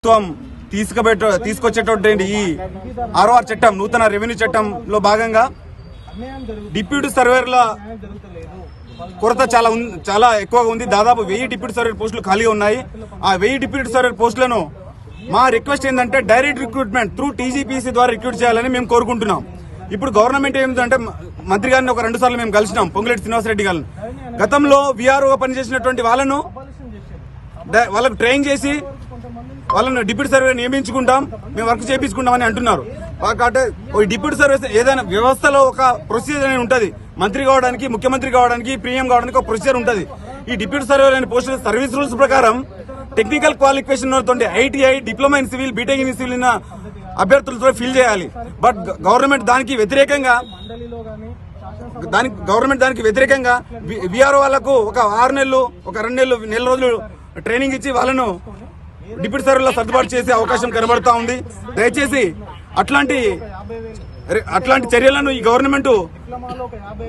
ప్రభుత్వం తీసుకొచ్చేటువంటి ఈ 6వ చట్టం నూతన రెవెన్యూ చట్టంలో భాగంగా డిప్యూటీ సర్వేర్ల కొరత చాలా ఎక్కువగా ఉంది. దాదాపు 1000 డిప్యూటీ సర్వేర్ పోస్టులు ఖాళీగా ఉన్నాయి. ఆ 1000 డిప్యూటీ సర్వేర్ పోస్టులను మా రిక్వెస్ట్ ఏంటంటే డైరెక్ట్ రిక్రూట్మెంట్ త్రూ టీజీపీసీ ద్వారా రిక్రూట్ చేయాలని మేము కోరుకుంటున్నాం. ఇప్పుడు గవర్నమెంట్ ఏంటంటే మంత్రి గారిని ఒక 2 సార్లు మేము కలిసినాం, పొంగులేటి శ్రీనివాసరెడ్డి గారిని. గతంలో వీఆర్ఓ పనిచేసినటువంటి వాళ్ళకు ట్రైన్ చేసి వాళ్ళను డిప్యూటీ సర్వే నియమించుకుంటాం, మేము వర్క్ చేయించుకుంటామని అంటున్నారు. కాబట్టి డిప్యూటీ సర్వీస్ ఏదైనా వ్యవస్థలో ఒక ప్రొసీజర్ అనేది ఉంటుంది. మంత్రి కావడానికి, ముఖ్యమంత్రి కావడానికి, పీఎం కావడానికి ఒక ప్రొసీజర్ ఉంటుంది. ఈ డిప్యూటీ సర్వే అనే పోస్టులు సర్వీస్ రూల్స్ ప్రకారం technical qualification ITI, diploma in civil, BTech in civil అభ్యర్థులతో ఫిల్ చేయాలి. బట్ గవర్నమెంట్ దానికి వ్యతిరేకంగా వీఆర్ఓ వాళ్లకు ఒక 6 నెలలు, ఒక 2 నెల రోజులు ట్రైనింగ్ ఇచ్చి వాళ్ళను డిప్యూటీ సర్వేలో సర్దుబాటు చేసే అవకాశం కనబడతా ఉంది. దయచేసి అట్లాంటి చర్యలను ఈ గవర్నమెంట్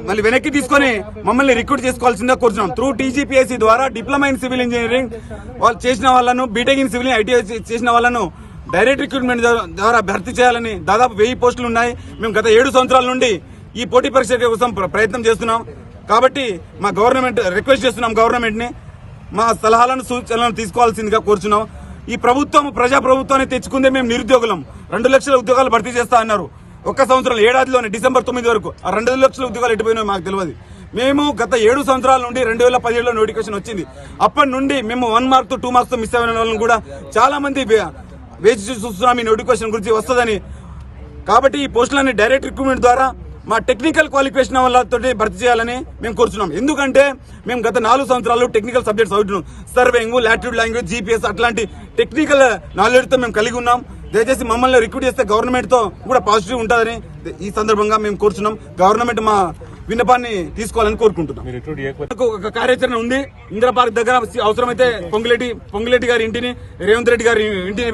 మళ్ళీ వెనక్కి తీసుకుని మమ్మల్ని రిక్రూట్ చేసుకోవాల్సిందిగా కోరుతున్నాం. త్రూ టీజీపీఎస్సీ ద్వారా డిప్లొమా ఇన్ సివిల్ ఇంజనీరింగ్ వాళ్ళు చేసిన వాళ్ళను, బీటెక్ ఇన్ సివిల్ ఐటీఐ చేసిన వాళ్ళను డైరెక్ట్ రిక్రూట్మెంట్ ద్వారా భర్తీ చేయాలని దాదాపు 1000 పోస్టులు ఉన్నాయి. మేము గత 7 సంవత్సరాల నుండి ఈ పోటీ పరీక్ష కోసం ప్రయత్నం చేస్తున్నాం. కాబట్టి మా గవర్నమెంట్ రిక్వెస్ట్ చేస్తున్నాం, గవర్నమెంట్ ని మా సలహాలను, సూచనలను తీసుకోవాల్సిందిగా కోరుచున్నాం. ఈ ప్రభుత్వం ప్రజాప్రభుత్వాన్ని తెచ్చుకుందే మేము నిరుద్యోగులం. 2 లక్షల ఉద్యోగాలు భర్తీ చేస్తా అన్నారు. ఒక్క సంవత్సరం ఏడాదిలోనే డిసెంబర్ 9 వరకు ఆ 2 లక్షల ఉద్యోగాలు ఎటుపోయినా మాకు తెలియదు. మేము గత 7 సంవత్సరాల నుండి 2017లో నోటిఫికేషన్ వచ్చింది. అప్పటి నుండి మేము 1 మార్క్ 2 మార్క్స్ తో మిస్ అయిన వాళ్ళని కూడా చాలా మంది వేచి చూస్తున్నాం ఈ నోటిఫికేషన్ గురించి వస్తుందని. కాబట్టి ఈ పోస్టులని డైరెక్ట్ రిక్రూట్మెంట్ ద్వారా మా టెక్నికల్ క్వాలిఫికేషన్ వాళ్ళతో భర్తీ చేయాలని మేము కోరుతున్నాం. ఎందుకంటే మేము గత 4 సంవత్సరాలు టెక్నికల్ సబ్జెక్ట్స్ చదువుతున్నాం. సర్వేయింగ్, లాటిట్యూడ్ లాంగ్వేజ్, జీపీఎస్ అట్లాంటి టెక్నికల్ నాలెడ్జ్ తో మేము కలిగి ఉన్నాం. దయచేసి మమ్మల్ని రిక్రూట్ చేస్తే గవర్నమెంట్ తో కూడా పాజిటివ్ ఉంటుందని ఈ సందర్భంగా మేము కోరుతున్నాం. గవర్నమెంట్ మా విన్నపాన్ని తీసుకోవాలని కోరుకుంటున్నాం. ఒక కార్యాచరణ ఉంది. ఇందిరా పార్క్ దగ్గర అవసరమైతే పొంగులేటి గారి ఇంటిని, రేవంత్ రెడ్డి గారి ఇంటిని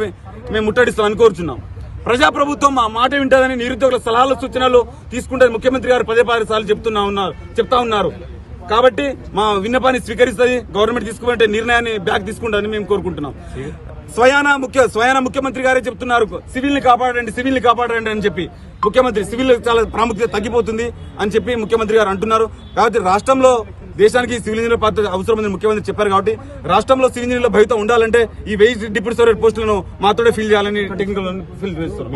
మేము ముట్టడిస్తామని కోరుచున్నాం. ప్రజాప్రభుత్వం మా మాట వింటుందని నిరుద్యోగుల సలహాలు, సూచనలు తీసుకుంటే ముఖ్యమంత్రి గారు 10 సార్లు చెప్తా ఉన్నారు. కాబట్టి మా విన్నపాన్ని స్వీకరిస్తుంది. గవర్నమెంట్ తీసుకుంటే నిర్ణయాన్ని బ్యాక్ తీసుకుంటుందని మేము కోరుకుంటున్నాం. స్వయాన ముఖ్యమంత్రి గారే చెప్తున్నారు, సివిల్ ని కాపాడండి అని చెప్పి. ముఖ్యమంత్రి సివిల్ చాలా ప్రాముఖ్యత తగ్గిపోతుంది అని చెప్పి ముఖ్యమంత్రి గారు అంటున్నారు. కాబట్టి రాష్ట్రంలో దేశానికి సివిల్ ఇంజనీర్ పాత్ర అవసరమని ముఖ్యమంత్రి చెప్పారు. కాబట్టి రాష్ట్రంలో సివిల్ ఇంజనీర్ల భవిత ఉండాలంటే ఈ 1000 డిప్యూటీ సర్వేర్ పోస్టులను మాతోనే ఫిల్ చేయాలని టెక్నికల్ ఫిల్ చేస్తారు.